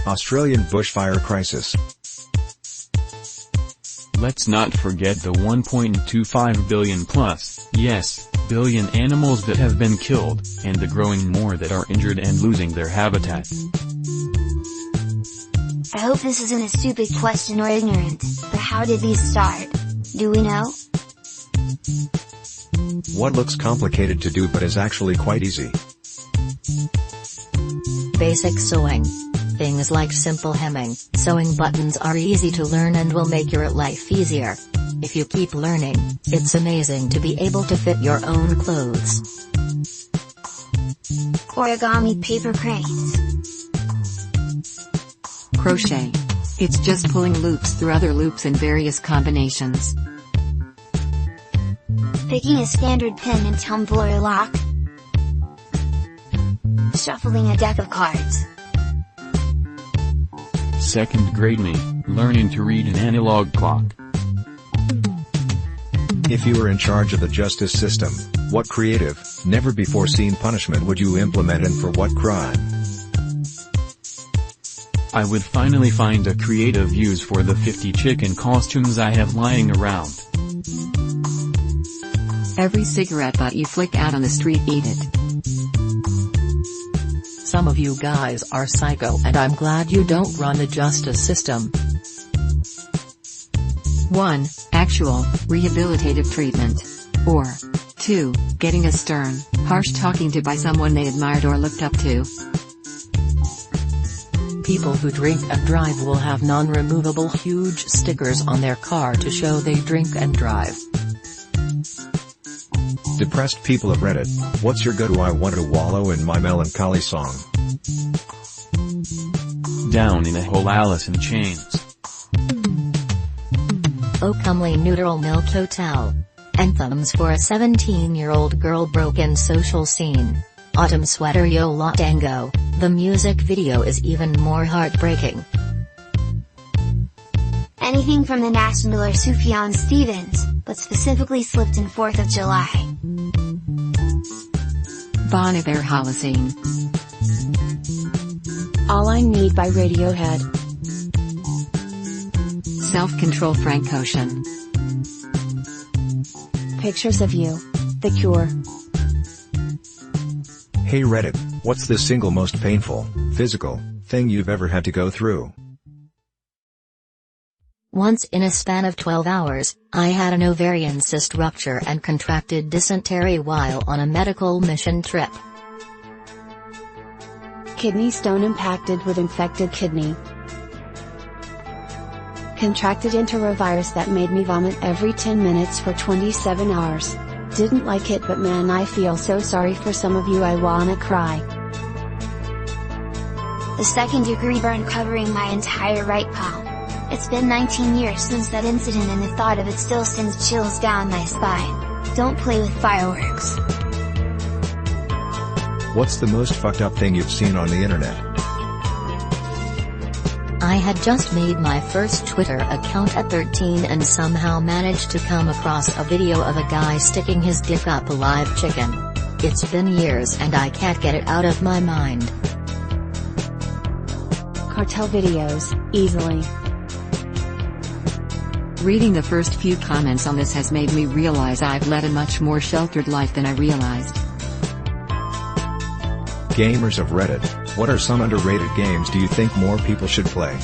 Australian bushfire crisis. Let's not forget the 1.25 billion plus, yes, billion animals that have been killed, and the growing more that are injured and losing their habitat. I hope this isn't a stupid question or ignorant, but how did these start? Do we know? What looks complicated to do but is actually quite easy. Basic sewing. Things like simple hemming, sewing buttons are easy to learn and will make your life easier. If you keep learning, it's amazing to be able to fit your own clothes. Origami paper cranes. Crochet. It's just pulling loops through other loops in various combinations. Picking a standard pin and tumbler lock. Shuffling a deck of cards. Second grade me, learning to read an analog clock. If you were in charge of the justice system, what creative, never-before-seen punishment would you implement and for what crime? I would finally find a creative use for the 50 chicken costumes I have lying around. Every cigarette butt you flick out on the street, eat it. Some of you guys are psycho and I'm glad you don't run the justice system. 1. Actual, rehabilitative treatment. Or 2. Getting a stern, harsh talking to by someone they admired or looked up to. People who drink and drive will have non-removable huge stickers on their car to show they drink and drive. Depressed people of Reddit, what's your go-to I want to wallow in my melancholy song? Down in a hole Alice in Chains. Oh comely neutral milk hotel. Anthems for a 17-year-old girl broke in social scene. Autumn sweater yo la tango, the music video is even more heartbreaking. Anything from the National or Sufjan Stevens, but specifically slipped in 4th of July. Bon Iver Holocene. All I Need by Radiohead. Self-Control Frank Ocean. Pictures of You. The Cure. Hey Reddit, what's the single most painful, physical, thing you've ever had to go through? Once in a span of 12 hours, I had an ovarian cyst rupture and contracted dysentery while on a medical mission trip. Kidney stone impacted with infected kidney. Contracted enterovirus that made me vomit every 10 minutes for 27 hours. Didn't like it, but man, I feel so sorry for some of you, I wanna cry. The 2nd-degree burn covering my entire right palm. It's been 19 years since that incident and the thought of it still sends chills down my spine. Don't play with fireworks. What's the most fucked up thing you've seen on the internet? I had just made my first Twitter account at 13 and somehow managed to come across a video of a guy sticking his dick up a live chicken. It's been years and I can't get it out of my mind. Cartel videos, easily. Reading the first few comments on this has made me realize I've led a much more sheltered life than I realized. Gamers of Reddit, what are some underrated games do you think more people should play?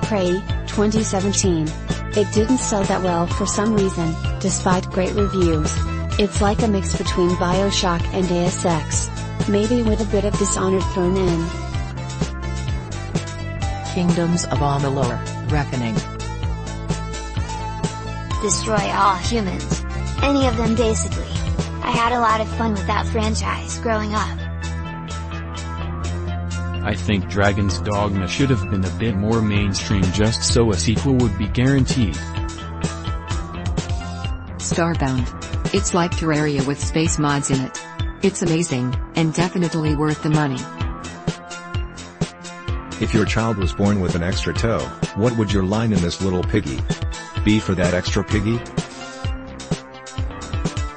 Prey, 2017. It didn't sell that well for some reason, despite great reviews. It's like a mix between BioShock and Deus Ex. Maybe with a bit of Dishonored thrown in. Kingdoms of Amalur: Reckoning. Destroy all humans. Any of them basically. I had a lot of fun with that franchise growing up. I think Dragon's Dogma should have been a bit more mainstream just so a sequel would be guaranteed. Starbound. It's like Terraria with space mods in it. It's amazing, and definitely worth the money. If your child was born with an extra toe, what would your line in This Little Piggy be for that extra piggy?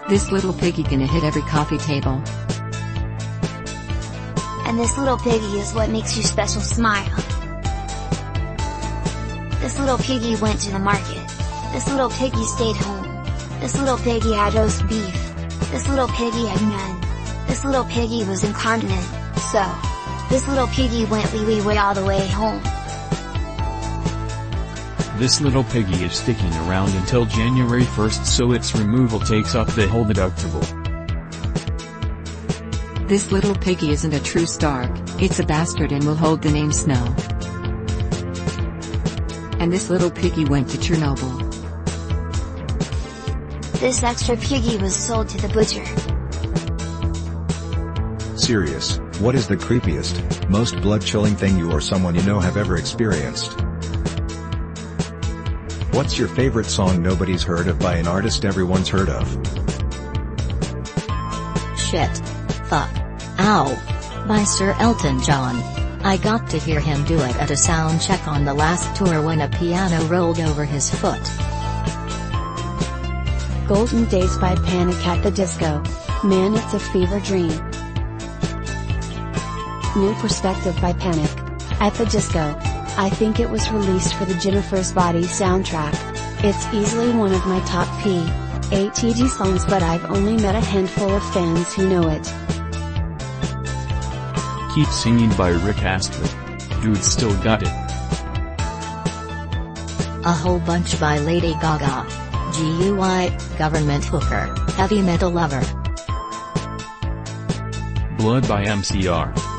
This little piggy gonna hit every coffee table. And And this little piggy is what makes your special smile. This little piggy went to the market. This little piggy stayed home. This little piggy had roast beef. This little piggy had none. This little piggy was incontinent, so this little piggy went wee all the way home. This little piggy is sticking around until January 1st, so its removal takes up the whole deductible. This little piggy isn't a true Stark, it's a bastard and will hold the name Snow. And this little piggy went to Chernobyl. This extra piggy was sold to the butcher. Serious, what is the creepiest, most blood-chilling thing you or someone you know have ever experienced? What's your favorite song nobody's heard of by an artist everyone's heard of? Shit. Fuck. Ow. By Sir Elton John. I got to hear him do it at a sound check on the last tour when a piano rolled over his foot. Golden Days by Panic at the Disco. Man, it's a fever dream. New Perspective by Panic at the Disco. I think it was released for the Jennifer's Body soundtrack. It's easily one of my top PAGodzilla songs, but I've only met a handful of fans who know it. Keep Singing by Rick Astley. Dude still got it. A Whole Bunch by Lady Gaga. GUI, Government Hooker, Heavy Metal Lover. Blood by MCR.